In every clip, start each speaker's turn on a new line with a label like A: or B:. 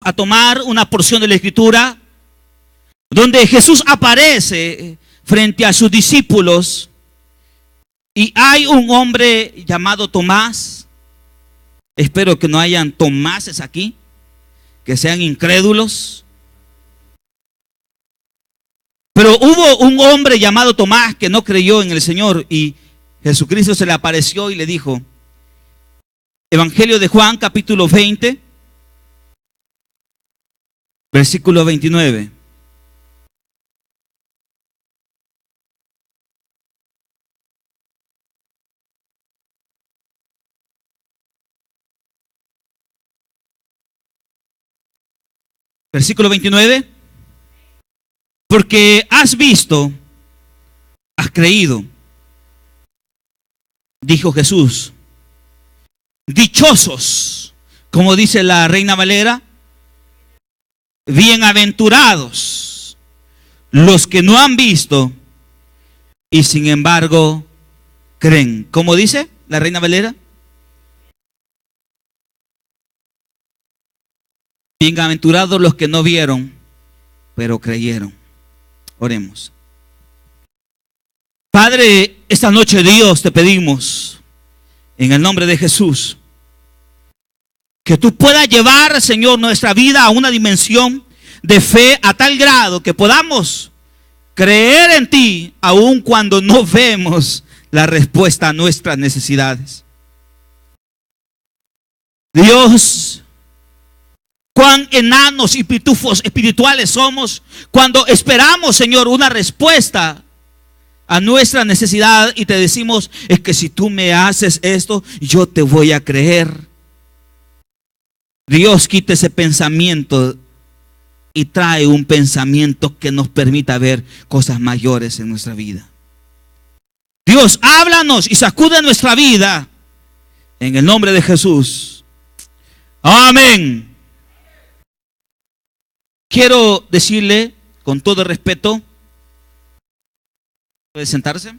A: a tomar una porción de la Escritura donde Jesús aparece frente a sus discípulos y hay un hombre llamado Tomás. Espero que no hayan Tomáses aquí, que sean incrédulos. Pero hubo un hombre llamado Tomás que no creyó en el Señor y Jesucristo se le apareció y le dijo, Evangelio de Juan, capítulo 20, versículo 29. Versículo 29. Porque has visto, has creído, dijo Jesús. Dichosos, como dice la Reina Valera, bienaventurados los que no han visto y sin embargo creen. ¿Cómo dice la Reina Valera? Bienaventurados los que no vieron, pero creyeron. Oremos. Padre, esta noche, Dios, te pedimos en el nombre de Jesús que tú puedas llevar, Señor, nuestra vida a una dimensión de fe a tal grado que podamos creer en ti aun cuando no vemos la respuesta a nuestras necesidades. Dios, cuán enanos y pitufos espirituales somos cuando esperamos, Señor, una respuesta a nuestra necesidad y te decimos, es que si tú me haces esto, yo te voy a creer. Dios, quita ese pensamiento y trae un pensamiento que nos permita ver cosas mayores en nuestra vida. Dios, háblanos y sacude nuestra vida en el nombre de Jesús. Amén. Quiero decirle con todo respeto, puede sentarse,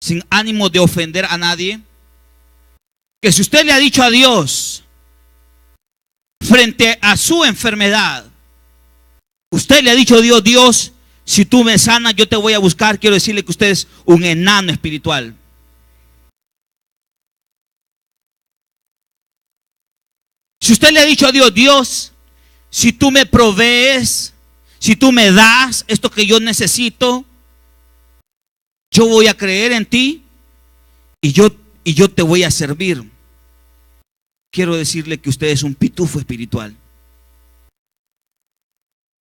A: sin ánimo de ofender a nadie, que si usted le ha dicho a Dios frente a su enfermedad, usted le ha dicho a Dios, Dios, si tú me sanas, yo te voy a buscar, quiero decirle que usted es un enano espiritual. Si usted le ha dicho a Dios, Dios, si tú me provees, si tú me das esto que yo necesito, yo voy a creer en ti y yo te voy a servir. Quiero decirle que usted es un pitufo espiritual.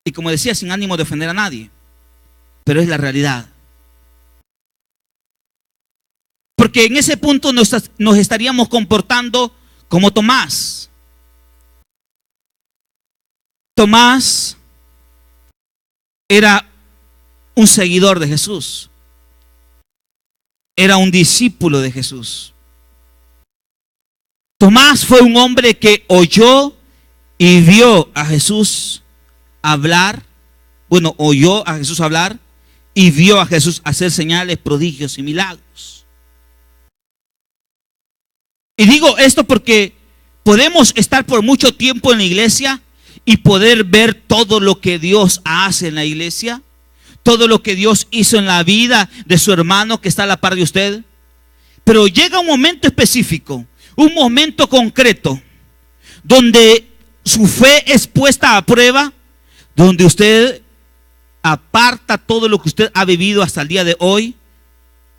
A: Y como decía, sin ánimo de ofender a nadie, pero es la realidad. Porque en ese punto nos estaríamos comportando como Tomás. Tomás era un seguidor de Jesús. Era un discípulo de Jesús. Tomás fue un hombre que oyó y vio a Jesús hablar. Bueno, oyó a Jesús hablar y vio a Jesús hacer señales, prodigios y milagros. Y digo esto porque podemos estar por mucho tiempo en la iglesia y poder ver todo lo que Dios hace en la iglesia, todo lo que Dios hizo en la vida de su hermano que está a la par de usted. Pero llega un momento específico, un momento concreto, donde su fe es puesta a prueba, donde usted aparta todo lo que usted ha vivido hasta el día de hoy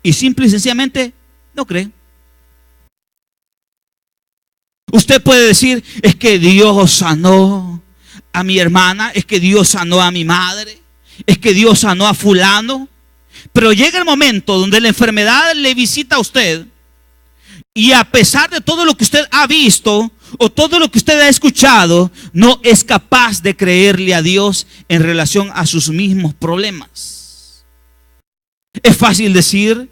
A: y simple y sencillamente no cree. Usted puede decir, es que Dios sanó a mi hermana, es que Dios sanó a mi madre, es que Dios sanó a fulano. Pero llega el momento donde la enfermedad le visita a usted y a pesar de todo lo que usted ha visto o todo lo que usted ha escuchado, no es capaz de creerle a Dios en relación a sus mismos problemas. Es fácil decir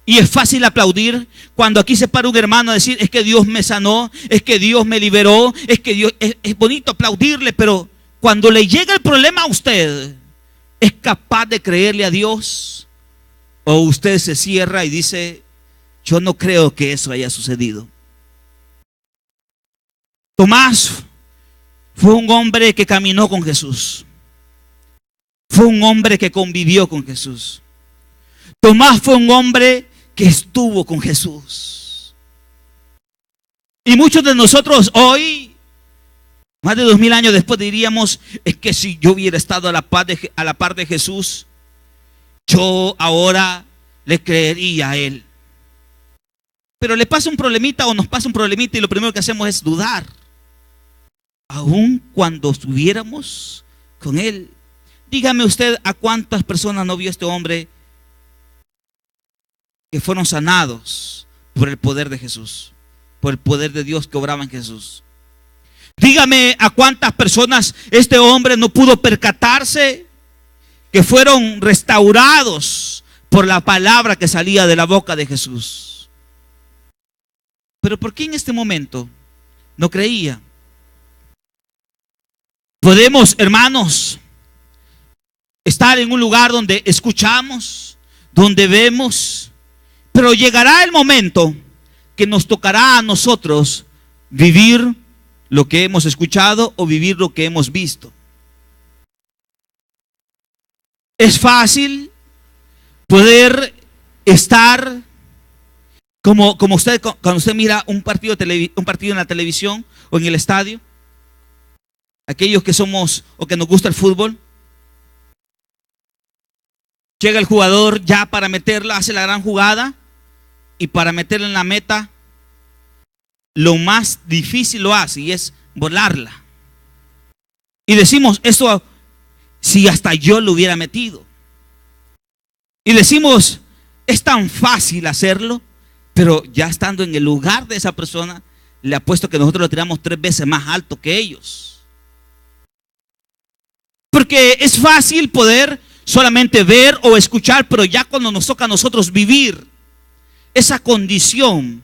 A: y es fácil aplaudir cuando aquí se para un hermano a decir, es que Dios me sanó, es que Dios me liberó, es que Dios, es bonito aplaudirle, pero cuando le llega el problema a usted, ¿es capaz de creerle a Dios? ¿O usted se cierra y dice, yo no creo que eso haya sucedido? Tomás fue un hombre que caminó con Jesús. Fue un hombre que convivió con Jesús. Tomás fue un hombre que estuvo con Jesús. Y muchos de nosotros hoy, más de 2000 años después, diríamos, es que si yo hubiera estado a la par de Jesús, yo ahora le creería a Él. Pero le pasa un problemita o nos pasa un problemita y lo primero que hacemos es dudar. Aun cuando estuviéramos con Él. Dígame usted a cuántas personas no vio este hombre que fueron sanados por el poder de Jesús, por el poder de Dios que obraba en Jesús. Dígame a cuántas personas este hombre no pudo percatarse que fueron restaurados por la palabra que salía de la boca de Jesús. Pero ¿por qué en este momento no creía? Podemos, hermanos, estar en un lugar donde escuchamos, donde vemos, pero llegará el momento que nos tocará a nosotros vivir lo que hemos escuchado o vivir lo que hemos visto. Es fácil poder estar como usted, cuando usted mira un partido en la televisión o en el estadio. Aquellos que somos o que nos gusta el fútbol, llega el jugador ya para meterla, hace la gran jugada y para meterla en la meta, lo más difícil lo hace y es volarla. Y decimos, eso si hasta yo lo hubiera metido. Y decimos, es tan fácil hacerlo, pero ya estando en el lugar de esa persona, le apuesto que nosotros lo tiramos 3 veces más alto que ellos. Porque es fácil poder solamente ver o escuchar, pero ya cuando nos toca a nosotros vivir esa condición,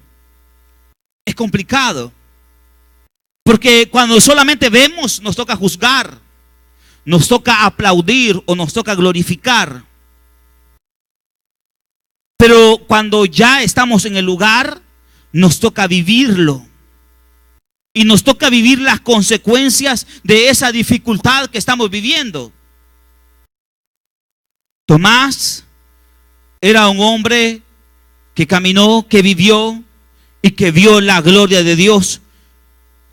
A: es complicado. Porque cuando solamente vemos, nos toca juzgar, nos toca aplaudir o nos toca glorificar. Pero cuando ya estamos en el lugar, nos toca vivirlo. Y nos toca vivir las consecuencias de esa dificultad que estamos viviendo. Tomás era un hombre que caminó, que vivió y que vio la gloria de Dios,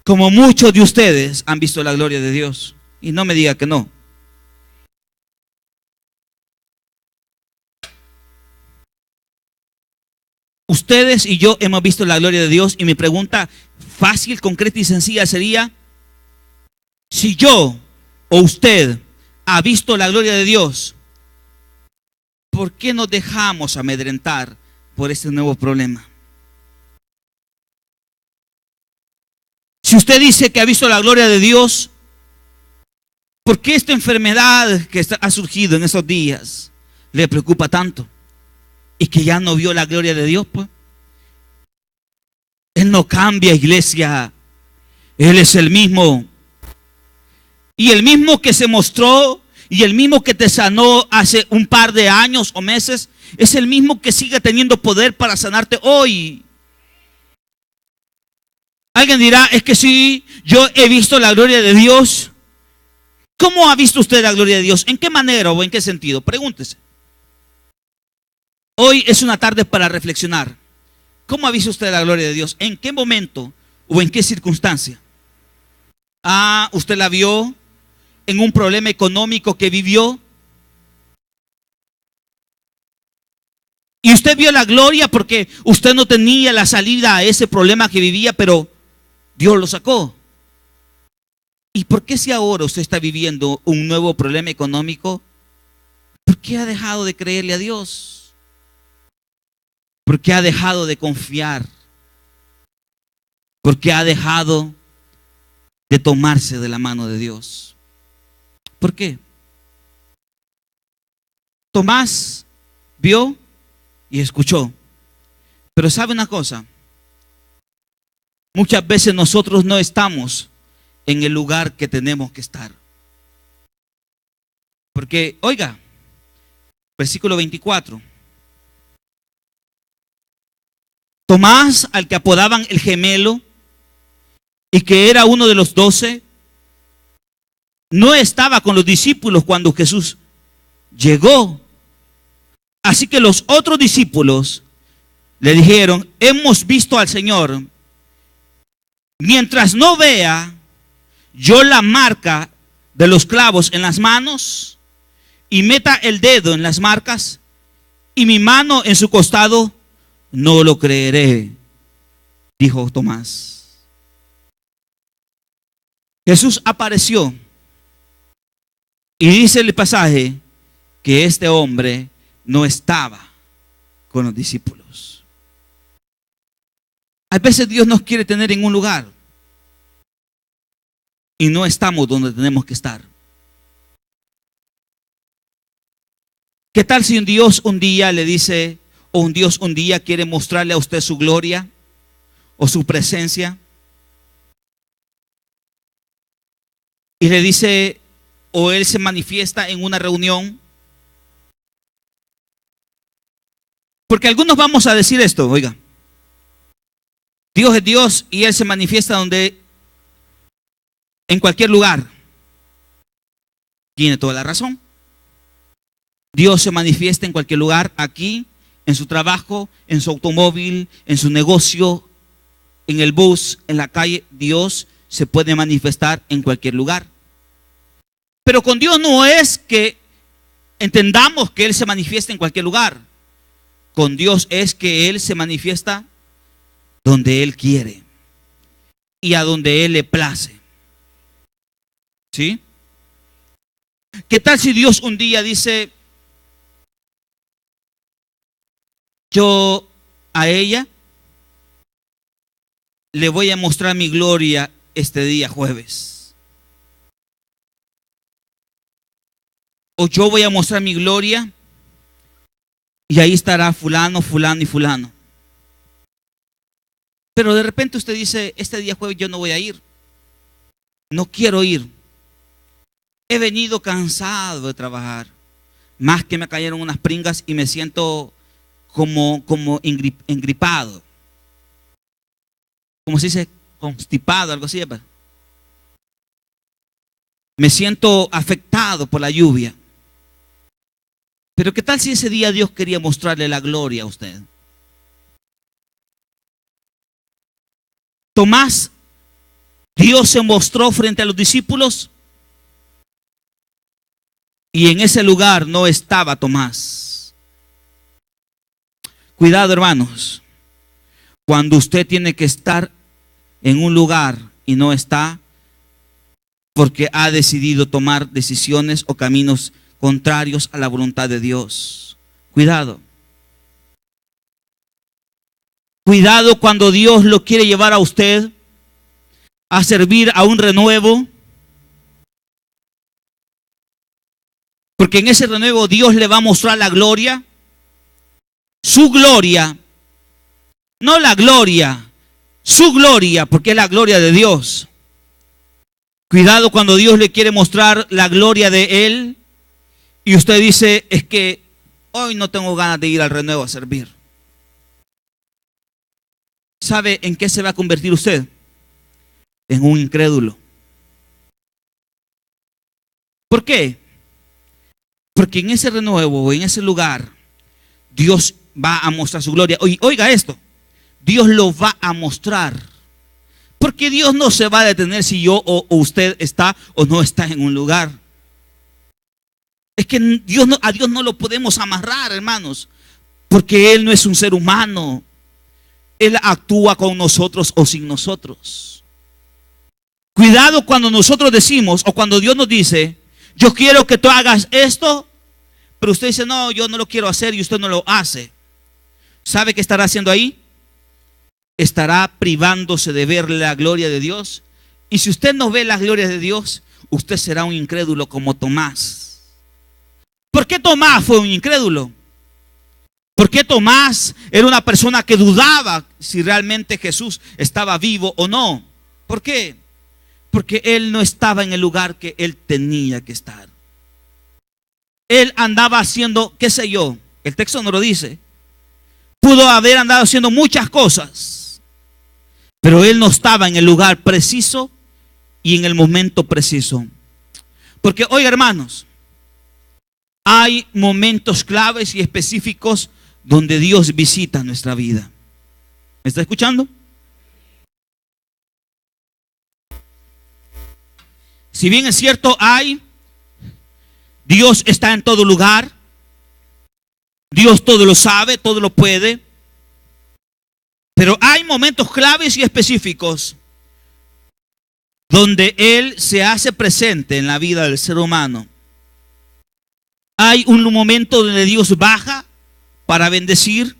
A: como muchos de ustedes han visto la gloria de Dios. Y no me diga que no. Ustedes y yo hemos visto la gloria de Dios, y mi pregunta fácil, concreta y sencilla sería: si yo o usted ha visto la gloria de Dios, ¿por qué nos dejamos amedrentar por este nuevo problema? Si usted dice que ha visto la gloria de Dios, ¿por qué esta enfermedad que ha surgido en esos días le preocupa tanto? Y que ya no vio la gloria de Dios, pues. Él no cambia, iglesia. Él es el mismo. Y el mismo que se mostró y el mismo que te sanó hace un par de años o meses, es el mismo que sigue teniendo poder para sanarte hoy. Alguien dirá, es que sí, yo he visto la gloria de Dios. ¿Cómo ha visto usted la gloria de Dios? ¿En qué manera o en qué sentido? Pregúntese. Hoy es una tarde para reflexionar. ¿Cómo ha visto usted la gloria de Dios? ¿En qué momento o en qué circunstancia? ¿Usted la vio en un problema económico que vivió? Y usted vio la gloria porque usted no tenía la salida a ese problema que vivía, pero Dios lo sacó. ¿Y por qué si ahora usted está viviendo un nuevo problema económico, por qué ha dejado de creerle a Dios? ¿Por qué ha dejado de confiar? ¿Por qué ha dejado de tomarse de la mano de Dios? ¿Por qué? Tomás vio y escuchó. Pero ¿sabe una cosa? Muchas veces nosotros no estamos en el lugar que tenemos que estar. Porque, oiga, versículo 24. Tomás, al que apodaban el gemelo y que era uno de los 12, no estaba con los discípulos cuando Jesús llegó. Así que los otros discípulos le dijeron: hemos visto al Señor. Mientras no vea yo la marca de los clavos en las manos, y meta el dedo en las marcas y mi mano en su costado, no lo creeré, dijo Tomás. Jesús apareció y dice el pasaje que este hombre no estaba con los discípulos. A veces Dios nos quiere tener en un lugar y no estamos donde tenemos que estar. ¿Qué tal si un Dios un día le dice, o un Dios un día quiere mostrarle a usted su gloria o su presencia? Y le dice, o Él se manifiesta en una reunión. Porque algunos vamos a decir esto, oiga, Dios es Dios y Él se manifiesta en cualquier lugar. Tiene toda la razón. Dios se manifiesta en cualquier lugar, aquí, en su trabajo, en su automóvil, en su negocio, en el bus, en la calle. Dios se puede manifestar en cualquier lugar. Pero con Dios no es que entendamos que Él se manifiesta en cualquier lugar. Con Dios es que Él se manifiesta donde Él quiere y a donde Él le place. ¿Sí? ¿Qué tal si Dios un día dice, yo a ella le voy a mostrar mi gloria este día jueves? O yo voy a mostrar mi gloria y ahí estará fulano, fulano y fulano. Pero de repente usted dice, este día jueves yo no voy a ir. No quiero ir. He venido cansado de trabajar. Más que me cayeron unas pringas y me siento como engripado. Como se dice, constipado, algo así. Me siento afectado por la lluvia. Pero ¿qué tal si ese día Dios quería mostrarle la gloria a usted? Tomás, Dios se mostró frente a los discípulos y en ese lugar no estaba Tomás. Cuidado, hermanos, cuando usted tiene que estar en un lugar y no está, porque ha decidido tomar decisiones o caminos contrarios a la voluntad de Dios. Cuidado. Cuidado cuando Dios lo quiere llevar a usted a servir a un renuevo. Porque en ese renuevo Dios le va a mostrar la gloria. Su gloria. No la gloria. Su gloria, porque es la gloria de Dios. Cuidado cuando Dios le quiere mostrar la gloria de Él. Y usted dice, es que hoy no tengo ganas de ir al renuevo a servir. ¿Sabe en qué se va a convertir usted? En un incrédulo. ¿Por qué? Porque en ese renuevo, en ese lugar, Dios va a mostrar su gloria. Oiga esto, Dios lo va a mostrar. Porque Dios no se va a detener si yo o usted está o no está en un lugar. Es que a Dios no lo podemos amarrar, hermanos, porque Él no es un ser humano. Él actúa con nosotros o sin nosotros. Cuidado cuando nosotros decimos, o cuando Dios nos dice, yo quiero que tú hagas esto, pero usted dice, no, yo no lo quiero hacer, y usted no lo hace. ¿Sabe qué estará haciendo ahí? Estará privándose de ver la gloria de Dios. Y si usted no ve la gloria de Dios, usted será un incrédulo como Tomás. ¿Por qué Tomás fue un incrédulo? Porque Tomás era una persona que dudaba si realmente Jesús estaba vivo o no. ¿Por qué? Porque él no estaba en el lugar que él tenía que estar. Él andaba haciendo, qué sé yo, el texto no lo dice. Pudo haber andado haciendo muchas cosas, pero él no estaba en el lugar preciso y en el momento preciso. Porque, oiga, hermanos, hay momentos claves y específicos donde Dios visita nuestra vida. ¿Me está escuchando? Si bien es cierto, Dios está en todo lugar, Dios todo lo sabe, todo lo puede, pero hay momentos claves y específicos donde Él se hace presente en la vida del ser humano. Hay un momento donde Dios baja para bendecir,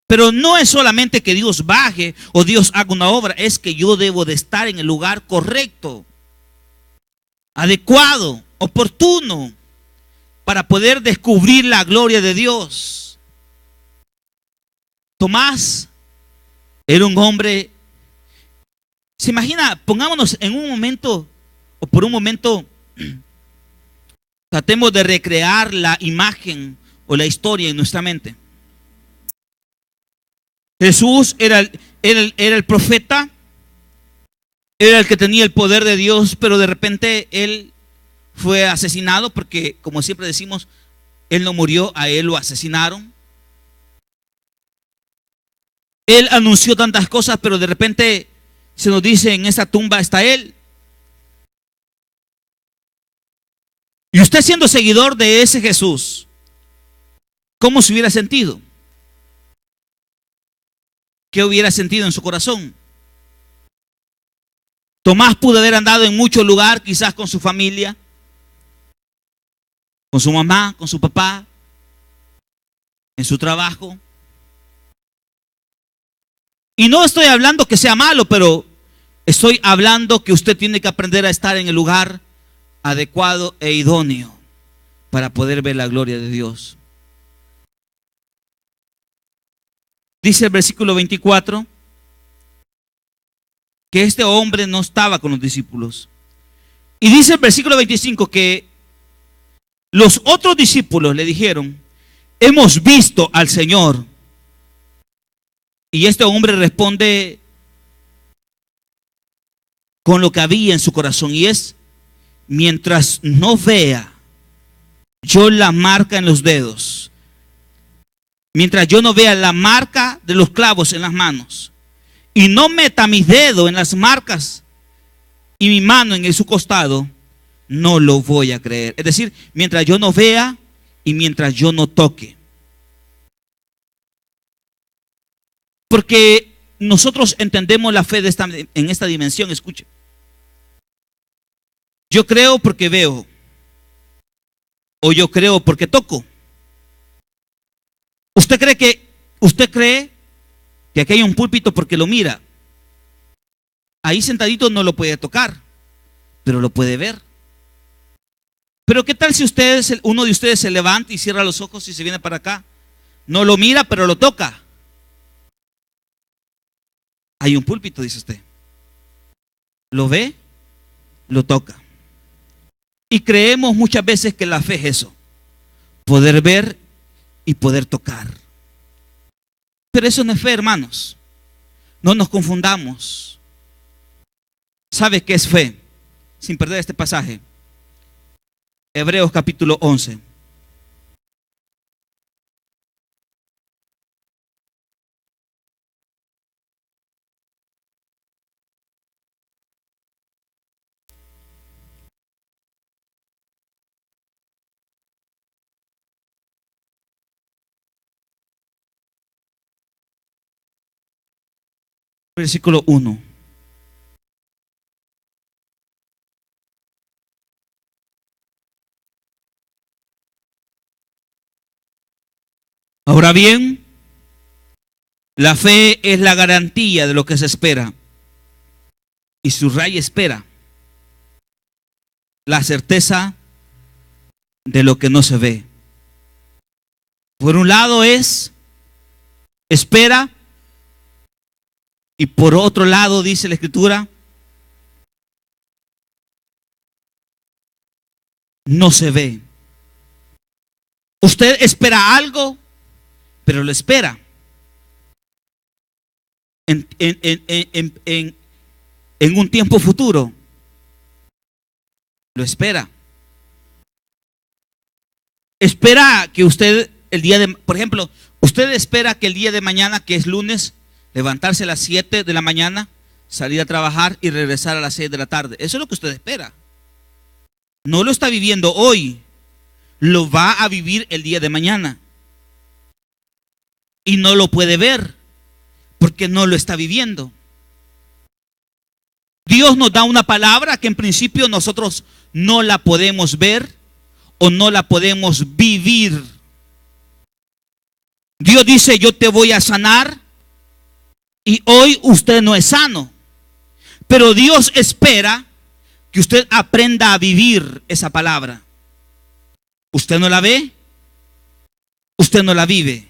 A: pero no es solamente que Dios baje o Dios haga una obra, es que yo debo de estar en el lugar correcto, adecuado, oportuno, para poder descubrir la gloria de Dios. Tomás era un hombre, se imagina, pongámonos en un momento, o por un momento, tratemos de recrear la imagen o la historia en nuestra mente. Jesús era el profeta, era el que tenía el poder de Dios, pero de repente Él fue asesinado porque, como siempre decimos, Él no murió, a Él lo asesinaron. Él anunció tantas cosas, pero de repente se nos dice: en esa tumba está Él. Y usted, siendo seguidor de ese Jesús, ¿cómo se hubiera sentido? ¿Qué hubiera sentido en su corazón? Tomás pudo haber andado en muchos lugares, quizás con su familia, con su mamá, con su papá, en su trabajo. Y no estoy hablando que sea malo, pero estoy hablando que usted tiene que aprender a estar en el lugar adecuado e idóneo para poder ver la gloria de Dios. Dice el versículo 24 que este hombre no estaba con los discípulos. Y dice el versículo 25 que los otros discípulos le dijeron: hemos visto al Señor. Y este hombre responde con lo que había en su corazón, y es: mientras no vea yo la marca en los dedos, mientras yo no vea la marca de los clavos en las manos, y no meta mi dedo en las marcas y mi mano en su costado, no lo voy a creer. Es decir, mientras yo no vea y mientras yo no toque. Porque nosotros entendemos la fe en esta dimensión. Escuche. Yo creo porque veo, o yo creo porque toco. ¿Usted cree que aquí hay un púlpito porque lo mira? Ahí sentadito no lo puede tocar, pero lo puede ver. Pero ¿qué tal si uno de ustedes se levanta y cierra los ojos y se viene para acá? No lo mira, pero lo toca. Hay un púlpito, dice usted. Lo ve, lo toca. Y creemos muchas veces que la fe es eso: poder ver y poder tocar. Pero eso no es fe, hermanos. No nos confundamos. ¿Sabe qué es fe? Sin perder este pasaje. Hebreos capítulo 11. Versículo 1. Ahora bien, la fe es la garantía de lo que se espera. Y subraya espera. La certeza de lo que no se ve. Por un lado es espera, y por otro lado dice la Escritura, no se ve. Usted espera algo, pero lo espera en un tiempo futuro. Lo espera. Espera que usted por ejemplo, usted espera que el día de mañana, que es lunes, levantarse a las 7 de la mañana, salir a trabajar y regresar a las 6 de la tarde. Eso es lo que usted espera. No lo está viviendo hoy, lo va a vivir el día de mañana. Y no lo puede ver porque no lo está viviendo. Dios nos da una palabra que en principio nosotros no la podemos ver o no la podemos vivir. Dios dice: yo te voy a sanar, y hoy usted no es sano. Pero Dios espera que usted aprenda a vivir esa palabra. Usted no la ve, usted no la vive.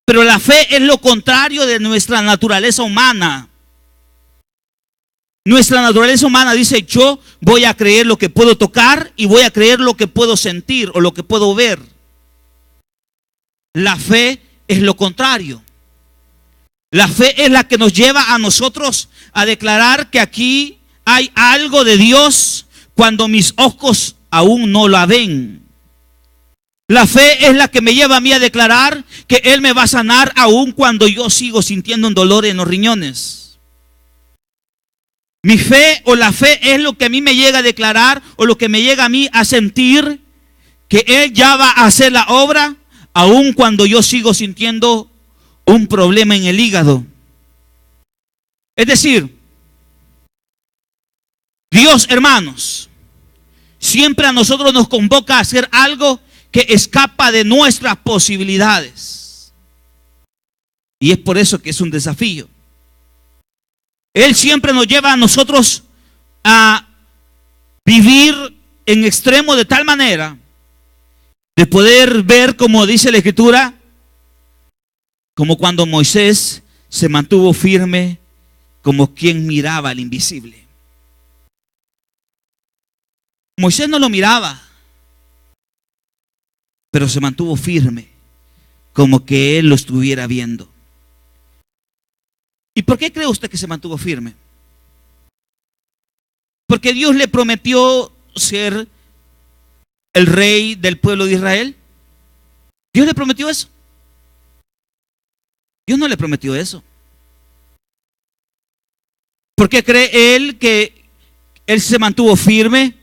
A: Pero la fe es lo contrario de nuestra naturaleza humana. Nuestra naturaleza humana dice: yo voy a creer lo que puedo tocar y voy a creer lo que puedo sentir o lo que puedo ver. La fe es lo contrario. La fe es la que nos lleva a nosotros a declarar que aquí hay algo de Dios cuando mis ojos aún no la ven. La fe es la que me lleva a mí a declarar que Él me va a sanar aún cuando yo sigo sintiendo un dolor en los riñones. Mi fe o la fe es lo que a mí me llega a declarar o lo que me llega a mí a sentir que Él ya va a hacer la obra aún cuando yo sigo sintiendo un problema en el hígado. Es decir, Dios, hermanos, siempre a nosotros nos convoca a hacer algo que escapa de nuestras posibilidades. Y es por eso que es un desafío. Él siempre nos lleva a nosotros a vivir en extremo de tal manera de poder ver, como dice la Escritura, como cuando Moisés se mantuvo firme como quien miraba al invisible. Moisés no lo miraba, pero se mantuvo firme como que él lo estuviera viendo. ¿Y por qué cree usted que se mantuvo firme? Porque Dios le prometió ser el rey del pueblo de Israel. Dios le prometió eso. Dios no le prometió eso. ¿Por qué cree él que él se mantuvo firme?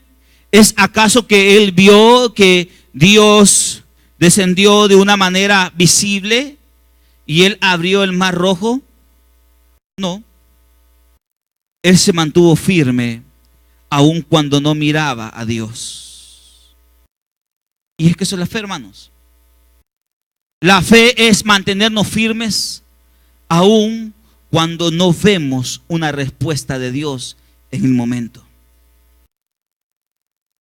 A: ¿Es acaso que él vio que Dios descendió de una manera visible y él abrió el mar rojo? No. Él se mantuvo firme aun cuando no miraba a Dios. Y es que eso es la fe, hermanos. La fe es mantenernos firmes aun cuando no vemos una respuesta de Dios en el momento.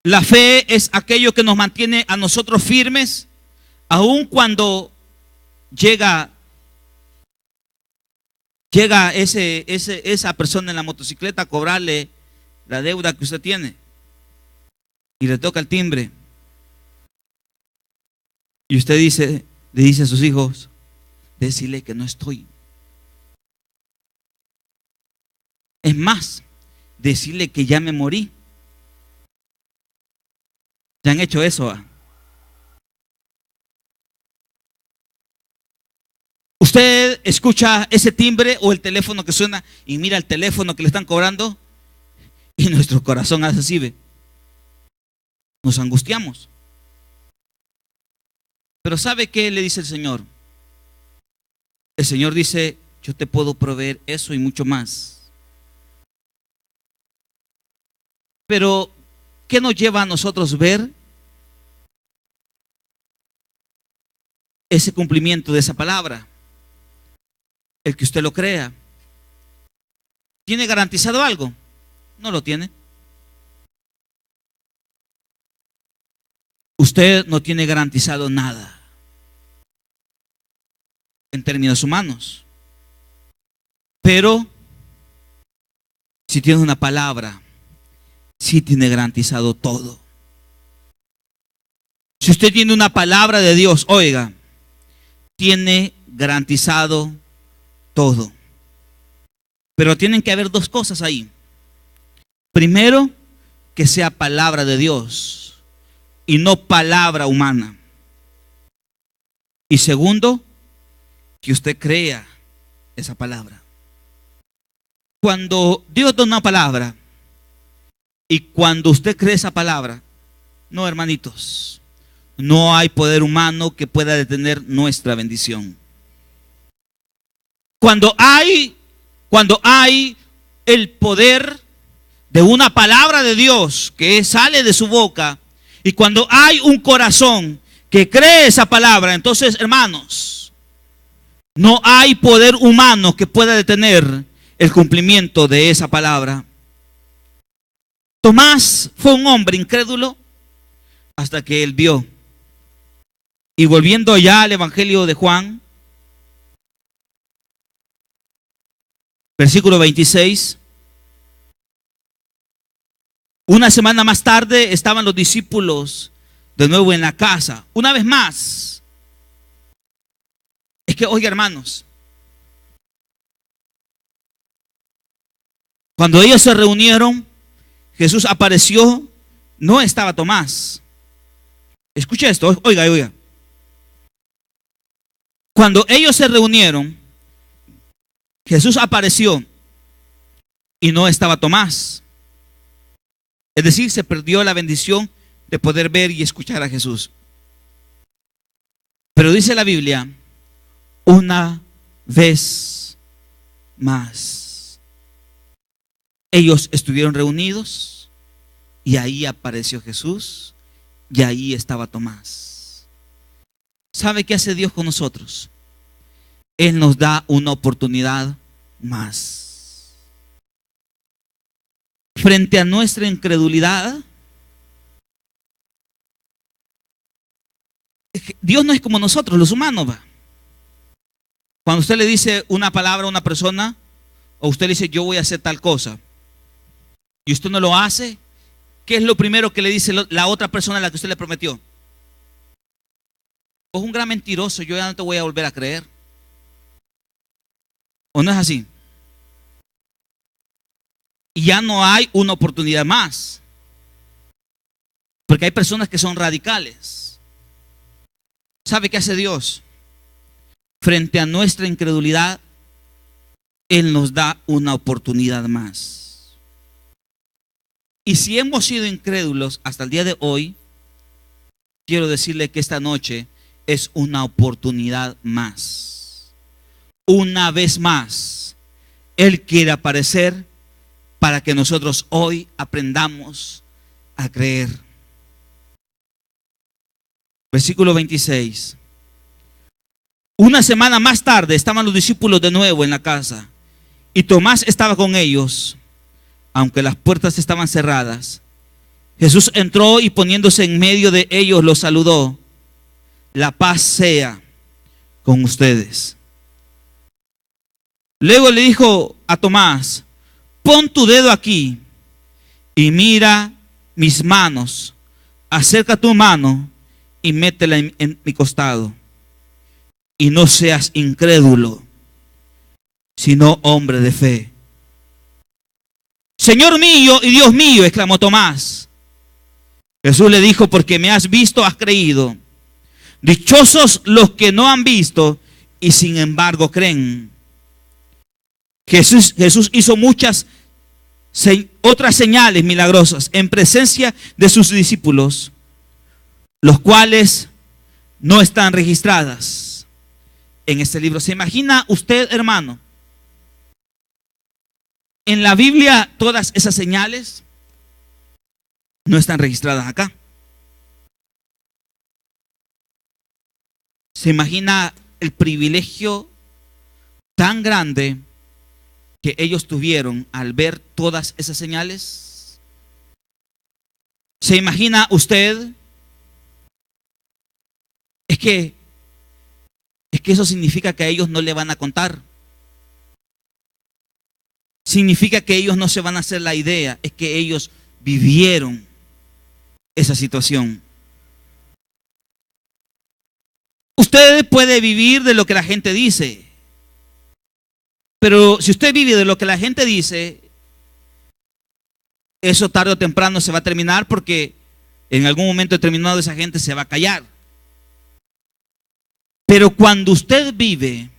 A: La fe es aquello que nos mantiene a nosotros firmes aun cuando llega esa persona en la motocicleta a cobrarle la deuda que usted tiene y le toca el timbre y usted le dice a sus hijos: decirle que no estoy. Es más, decirle que ya me morí. ¿Ya han hecho eso? Usted escucha ese timbre o el teléfono que suena y mira el teléfono que le están cobrando y nuestro corazón hace así, ¿ve? Nos angustiamos. Pero ¿sabe qué le dice el Señor? El Señor dice: yo te puedo proveer eso y mucho más. Pero ¿qué nos lleva a nosotros ver ese cumplimiento de esa palabra? El que usted lo crea. ¿Tiene garantizado algo? No lo tiene. Usted no tiene garantizado nada en términos humanos. Pero si tiene una palabra, sí tiene garantizado todo. Si usted tiene una palabra de Dios, oiga, tiene garantizado todo. Pero tienen que haber dos cosas ahí. Primero, que sea palabra de Dios y no palabra humana. Y segundo, que usted crea esa palabra. Cuando Dios da una palabra y cuando usted cree esa palabra, no, hermanitos, no hay poder humano que pueda detener nuestra bendición. Cuando hay el poder de una palabra de Dios que sale de su boca, y cuando hay un corazón que cree esa palabra, entonces, hermanos, no hay poder humano que pueda detener el cumplimiento de esa palabra. Tomás fue un hombre incrédulo hasta que él vio. Y volviendo ya al Evangelio de Juan, versículo 26. Una semana más tarde estaban los discípulos de nuevo en la casa. Una vez más. Es que, oiga, hermanos, cuando ellos se reunieron, Jesús apareció, no estaba Tomás. Escuche esto, oiga. Cuando ellos se reunieron, Jesús apareció y no estaba Tomás. Es decir, se perdió la bendición de poder ver y escuchar a Jesús. Pero dice la Biblia, una vez más, ellos estuvieron reunidos y ahí apareció Jesús y ahí estaba Tomás. ¿Sabe qué hace Dios con nosotros? Él nos da una oportunidad más. Frente a nuestra incredulidad, Dios no es como nosotros, los humanos. Cuando usted le dice una palabra a una persona, o usted le dice yo voy a hacer tal cosa, y usted no lo hace, ¿qué es lo primero que le dice la otra persona a la que usted le prometió? Es un gran mentiroso, yo ya no te voy a volver a creer. ¿O no es así? Y ya no hay una oportunidad más. Porque hay personas que son radicales. ¿Sabe qué hace Dios? Frente a nuestra incredulidad, Él nos da una oportunidad más. Y si hemos sido incrédulos hasta el día de hoy, quiero decirle que esta noche es una oportunidad más. Una vez más, Él quiere aparecer para que nosotros hoy aprendamos a creer. Versículo 26. Una semana más tarde estaban los discípulos de nuevo en la casa y Tomás estaba con ellos, aunque las puertas estaban cerradas. Jesús entró y poniéndose en medio de ellos los saludó. La paz sea con ustedes. Luego le dijo a Tomás, pon tu dedo aquí y mira mis manos. Acerca tu mano y métela en mi costado. Y no seas incrédulo, sino hombre de fe. Señor mío y Dios mío, exclamó Tomás. Jesús le dijo, porque me has visto, has creído. Dichosos los que no han visto y sin embargo creen. Jesús hizo muchas otras señales milagrosas en presencia de sus discípulos, los cuales no están registradas en este libro. ¿Se imagina usted, hermano? En la Biblia todas esas señales no están registradas acá. ¿Se imagina el privilegio tan grande que ellos tuvieron al ver todas esas señales? ¿Se imagina usted? Es que eso significa que a ellos no le van a contar. Significa que ellos no se van a hacer la idea. Es que ellos vivieron esa situación. Usted puede vivir de lo que la gente dice. Pero si usted vive de lo que la gente dice, Eso tarde o temprano se va a terminar, porque en algún momento determinado esa gente se va a callar. Pero cuando usted vive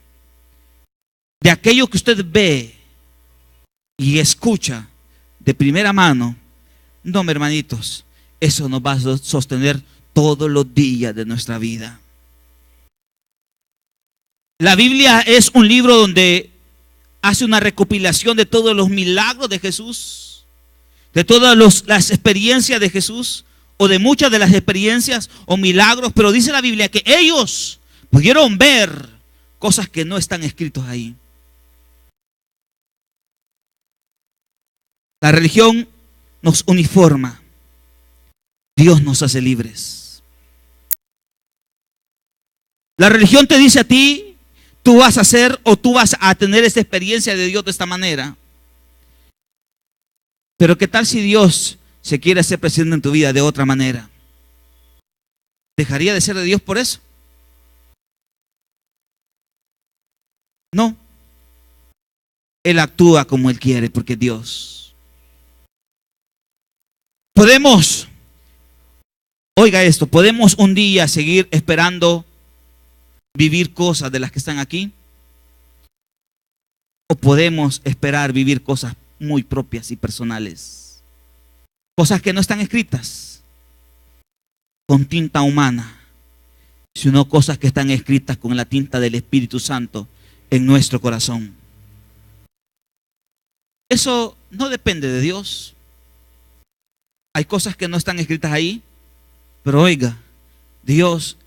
A: de aquello que usted ve y escucha de primera mano, no, mis hermanitos, eso nos va a sostener todos los días de nuestra vida. La Biblia es un libro donde hace una recopilación de todos los milagros de Jesús, de todas las experiencias de Jesús, o de muchas de las experiencias o milagros. Pero dice la Biblia que ellos pudieron ver cosas que no están escritas ahí. La religión nos uniforma, Dios nos hace libres. La religión te dice a ti, tú vas a hacer o tú vas a tener esta experiencia de Dios de esta manera. Pero ¿qué tal si Dios se quiere hacer presente en tu vida de otra manera? ¿Dejaría de ser de Dios por eso? No. Él actúa como Él quiere, porque es Dios. Podemos, oiga esto, podemos un día seguir esperando vivir cosas de las que están aquí, o podemos esperar vivir cosas muy propias y personales, cosas que no están escritas con tinta humana, sino cosas que están escritas con la tinta del Espíritu Santo en nuestro corazón. Eso no depende de Dios. Hay cosas que no están escritas ahí, pero oiga, Dios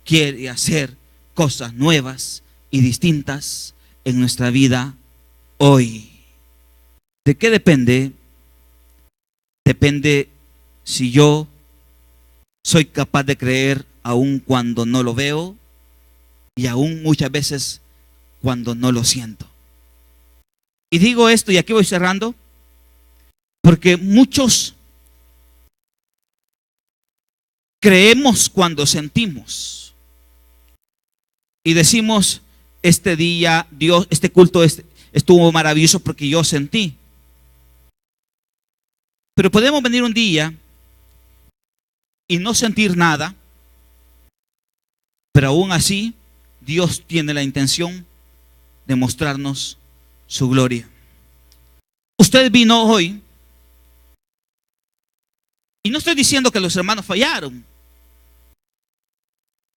A: quiere hacer cosas nuevas y distintas en nuestra vida hoy. ¿De qué depende? Depende si yo soy capaz de creer aun cuando no lo veo, y aún muchas veces cuando no lo siento. Y digo esto, y aquí voy cerrando, porque muchos creemos cuando sentimos y decimos, este día Dios, este culto estuvo maravilloso porque yo sentí. Pero podemos venir un día y no sentir nada, pero aún así Dios tiene la intención de mostrarnos su gloria. Usted vino hoy, y no estoy diciendo que los hermanos fallaron.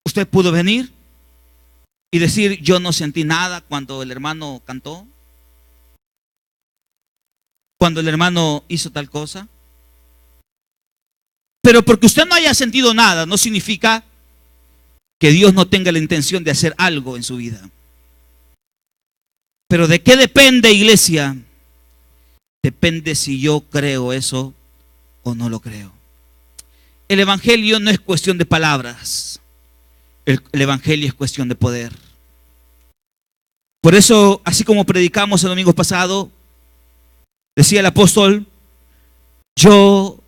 A: Usted pudo venir y decir, yo no sentí nada cuando el hermano cantó, cuando el hermano hizo tal cosa. Pero porque usted no haya sentido nada, no significa que Dios no tenga la intención de hacer algo en su vida. Pero ¿de qué depende, iglesia? Depende si yo creo eso o no lo creo. El evangelio no es cuestión de palabras. El evangelio es cuestión de poder. Por eso, así como predicamos el domingo pasado, decía el apóstol, yo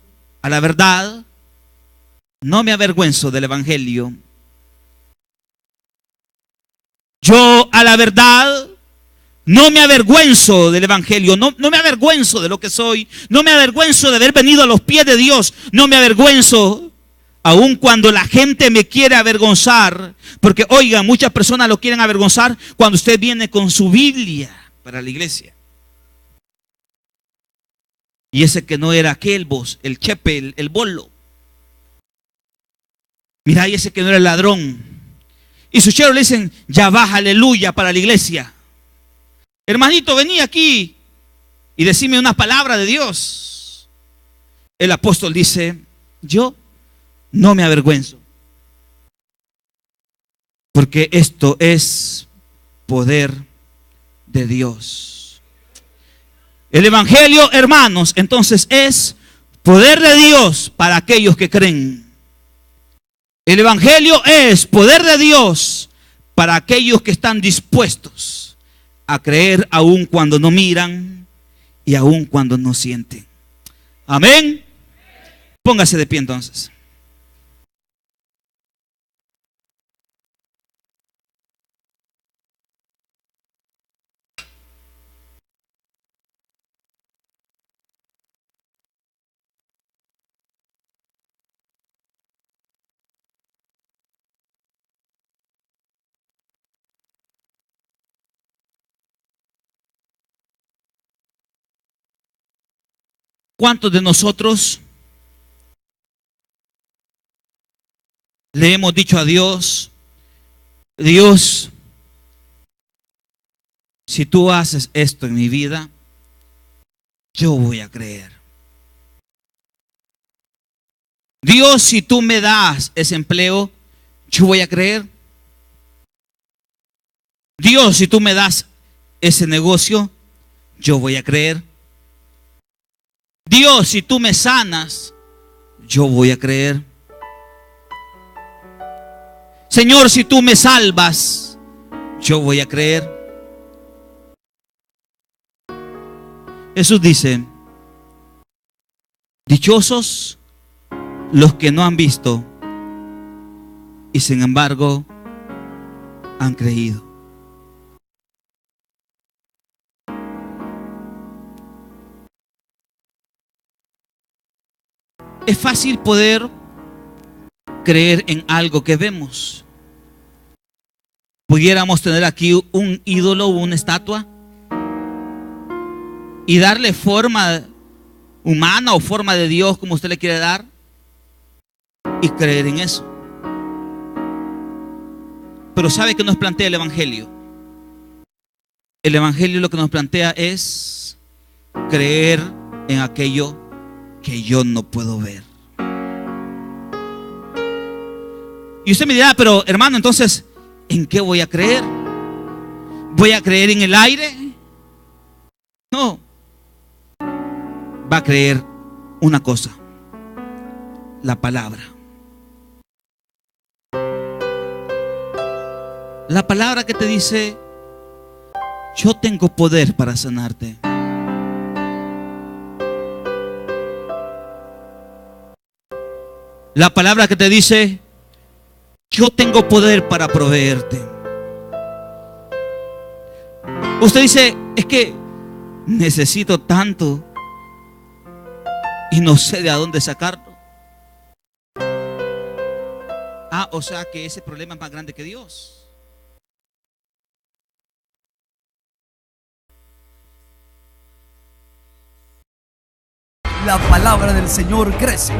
A: a la verdad no me avergüenzo del evangelio. Yo a la verdad no me avergüenzo del evangelio, no me avergüenzo de lo que soy, no me avergüenzo de haber venido a los pies de Dios, no me avergüenzo, aun cuando la gente me quiere avergonzar, porque oiga, muchas personas lo quieren avergonzar cuando usted viene con su Biblia para la iglesia. Y ese que no era aquel vos, el chepe, el bolo. Mira, y ese que no era el ladrón. Y sus cheros le dicen, ya va, aleluya, para la iglesia. Hermanito, vení aquí y decime una palabra de Dios. El apóstol dice, yo no me avergüenzo, porque esto es poder de Dios. El evangelio, hermanos, entonces es poder de Dios para aquellos que creen. El evangelio es poder de Dios para aquellos que están dispuestos a creer aun cuando no miran y aun cuando no sienten. Amén. Póngase de pie entonces. ¿Cuántos de nosotros le hemos dicho a Dios: Dios, si tú haces esto en mi vida, yo voy a creer? Dios, si tú me das ese empleo, yo voy a creer. Dios, si tú me das ese negocio, yo voy a creer. Dios, si tú me sanas, yo voy a creer. Señor, si tú me salvas, yo voy a creer. Jesús dice: dichosos los que no han visto y sin embargo han creído. Es fácil poder creer en algo que vemos. Pudiéramos tener aquí un ídolo o una estatua y darle forma humana o forma de Dios, como usted le quiere dar, y creer en eso. Pero ¿sabe qué nos plantea el Evangelio? El Evangelio lo que nos plantea es creer en aquello que yo no puedo ver. Y usted me dirá: pero hermano, entonces, ¿en qué voy a creer? ¿Voy a creer en el aire? No. Va a creer una cosa: la palabra. La palabra que te dice: yo tengo poder para sanarte. La palabra que te dice: yo tengo poder para proveerte. Usted dice: es que necesito tanto y no sé de a dónde sacarlo. O sea que ese problema es más grande que Dios.
B: La palabra del Señor crece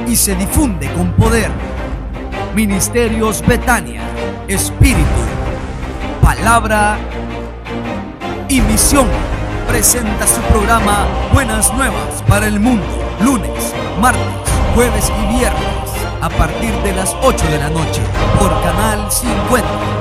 B: y se difunde con poder. Ministerios Betania, Espíritu, Palabra y Misión presenta su programa Buenas Nuevas para el Mundo, lunes, martes, jueves y viernes a partir de las 8 de la noche por Canal 50.